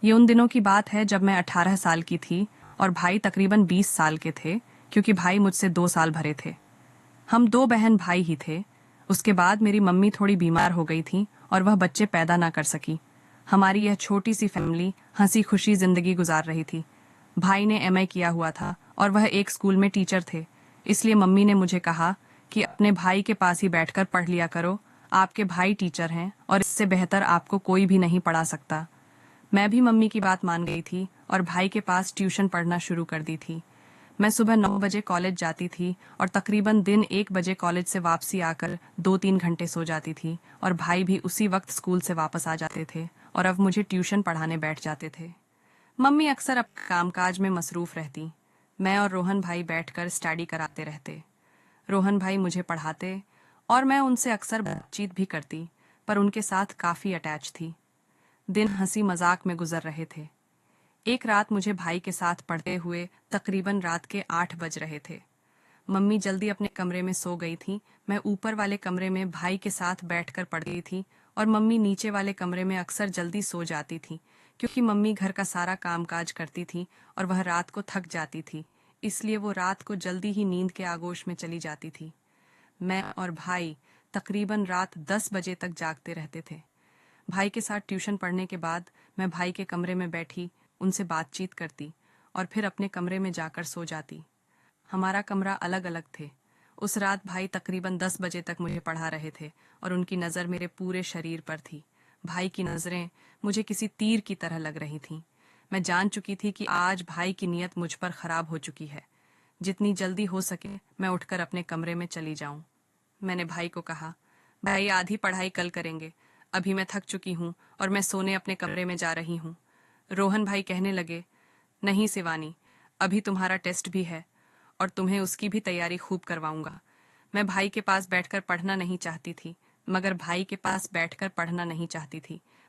ये उन दिनों की बात है जब मैं 18 साल की थी और भाई तकरीबन 20 साल के थे, क्योंकि भाई मुझसे 2 साल भरे थे। हम दो बहन भाई ही थे। उसके बाद मेरी मम्मी थोड़ी बीमार हो गई थी और वह बच्चे पैदा ना कर सकी। हमारी यह छोटी सी फैमिली हंसी खुशी जिंदगी गुजार रही थी। भाई ने एमए किया हुआ था और वह एक स्कूल में टीचर थे। इसलिए मम्मी ने मुझे कहा कि अपने भाई के पास ही बैठकर पढ़ लिया करो। आपके भाई टीचर हैं और इससे बेहतर आपको कोई भी नहीं पढ़ा सकता। मैं भी मम्मी की बात मान गई थी और भाई के पास ट्यूशन पढ़ना शुरू कर दी थी। मैं सुबह 9 बजे कॉलेज जाती थी और तकरीबन दिन 1 बजे कॉलेज से वापसी आकर 2-3 घंटे सो जाती थी और भाई भी उसी वक्त स्कूल से वापस आ जाते थे और अब मुझे ट्यूशन पढ़ाने बैठ जाते थे। मम्मी अक्सर अपने कामकाज में मसरूफ रहती। मैं और रोहन भाई बैठकर स्टडी कराते रहते। रोहन भाई मुझे पढ़ाते और मैं उनसे अक्सर बातचीत भी करती, पर उनके साथ काफ़ी अटैच थी। दिन हंसी मजाक में गुजर रहे थे। एक रात मुझे भाई के साथ पढ़ते हुए तकरीबन रात के 8 बज रहे थे। मम्मी जल्दी अपने कमरे में सो गई थी। मैं ऊपर वाले कमरे में भाई के साथ बैठकर पढ़ रही थी और मम्मी नीचे वाले कमरे में अक्सर जल्दी सो जाती थी, क्योंकि मम्मी घर का सारा कामकाज करती थी और वह रात को थक जाती थी। इसलिए वो रात को जल्दी ही नींद के आगोश में चली जाती थी। मैं और भाई तकरीबन रात 10 बजे तक जागते रहते थे। भाई के साथ ट्यूशन पढ़ने के बाद मैं भाई के कमरे में बैठी उनसे बातचीत करती और फिर अपने कमरे में जाकर सो जाती। हमारा कमरा अलग अलग थे। उस रात भाई तकरीबन 10 बजे तक मुझे पढ़ा रहे थे और उनकी नज़र मेरे पूरे शरीर पर थी। भाई की नज़रें मुझे किसी तीर की तरह लग रही थीं। मैं जान चुकी थी कि आज भाई की नीयत मुझ पर खराब हो चुकी है। जितनी जल्दी हो सके मैं उठकर अपने कमरे में चली जाऊं। मैंने भाई को कहा, भाई आधी पढ़ाई कल करेंगे, अभी मैं थक चुकी हूँ और मैं सोने अपने कमरे में जा रही हूँ। रोहन भाई कहने लगे, नहीं शिवानी, अभी तुम्हारा टेस्ट भी है और तुम्हें उसकी भी तैयारी खूब करवाऊंगा। मैं भाई के पास बैठकर पढ़ना नहीं चाहती थी,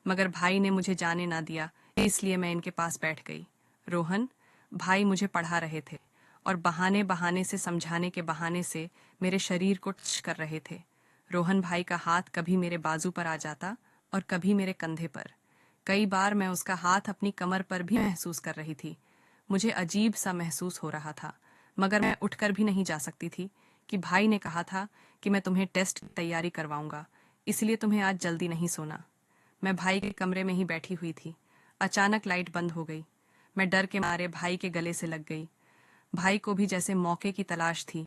मगर भाई ने मुझे जाने ना दिया, इसलिए मैं इनके पास बैठ गई। रोहन भाई मुझे पढ़ा रहे थे और बहाने बहाने से समझाने के बहाने से मेरे शरीर को टच कर रहे थे। रोहन भाई का हाथ कभी मेरे बाजू पर आ जाता और कभी मेरे कंधे पर। कई बार मैं उसका हाथ अपनी कमर पर भी महसूस कर रही थी। मुझे अजीब सा महसूस हो रहा था, मगर मैं उठकर भी नहीं जा सकती थी कि भाई ने कहा था कि मैं तुम्हें टेस्ट की तैयारी करवाऊंगा, इसलिए तुम्हें आज जल्दी नहीं सोना। मैं भाई के कमरे में ही बैठी हुई थी। अचानक लाइट बंद हो गई। मैं डर के मारे भाई के गले से लग गई। भाई को भी जैसे मौके की तलाश थी।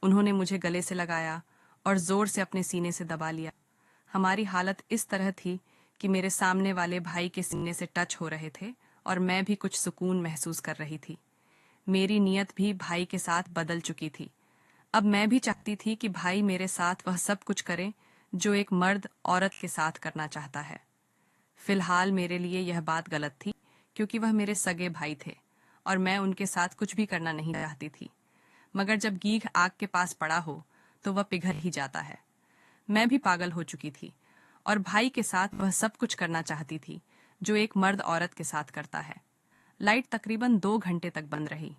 उन्होंने मुझे गले से लगाया और जोर से अपने सीने से दबा लिया। हमारी हालत इस तरह थी कि मेरे सामने वाले भाई के सीने से टच हो रहे थे और मैं भी कुछ सुकून महसूस कर रही थी। मेरी नीयत भी भाई के साथ बदल चुकी थी। अब मैं भी चाहती थी कि भाई मेरे साथ वह सब कुछ करे जो एक मर्द औरत के साथ करना चाहता है। फिलहाल मेरे लिए यह बात गलत थी, क्योंकि वह मेरे सगे भाई थे और मैं उनके साथ कुछ भी करना नहीं चाहती थी। मगर जब गीख आग के पास पड़ा हो तो वह पिघल ही जाता है। मैं भी पागल हो चुकी थी और भाई के साथ वह सब कुछ करना चाहती थी जो एक मर्द औरत के साथ करता है। लाइट तकरीबन 2 घंटे तक बंद रही।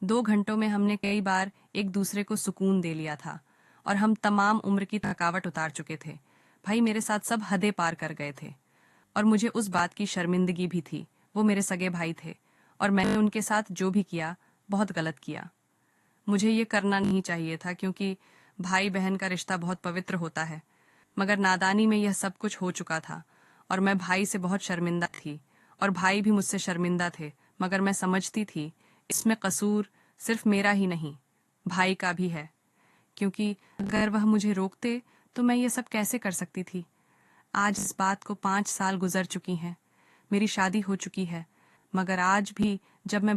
2 घंटों में हमने कई बार एक दूसरे को सुकून दे लिया था और हम तमाम उम्र की थकावट उतार चुके थे। भाई मेरे साथ सब हदें पार कर गए थे और मुझे उस बात की शर्मिंदगी भी थी। वो मेरे सगे भाई थे और मैंने उनके साथ जो भी किया बहुत गलत किया। मुझे ये करना नहीं चाहिए था, क्योंकि भाई बहन का रिश्ता बहुत पवित्र होता है। मगर नादानी में यह सब कुछ हो चुका था और मैं भाई से बहुत शर्मिंदा थी और भाई भी मुझसे शर्मिंदा थे। मगर मैं समझती थी इसमें कसूर सिर्फ मेरा ही नहीं, भाई का भी है, क्योंकि अगर वह मुझे रोकते तो मैं ये सब कैसे कर सकती थी। आज इस बात को 5 साल गुजर चुकी हैं। मेरी शादी हो चुकी है, मगर आज भी जब मैं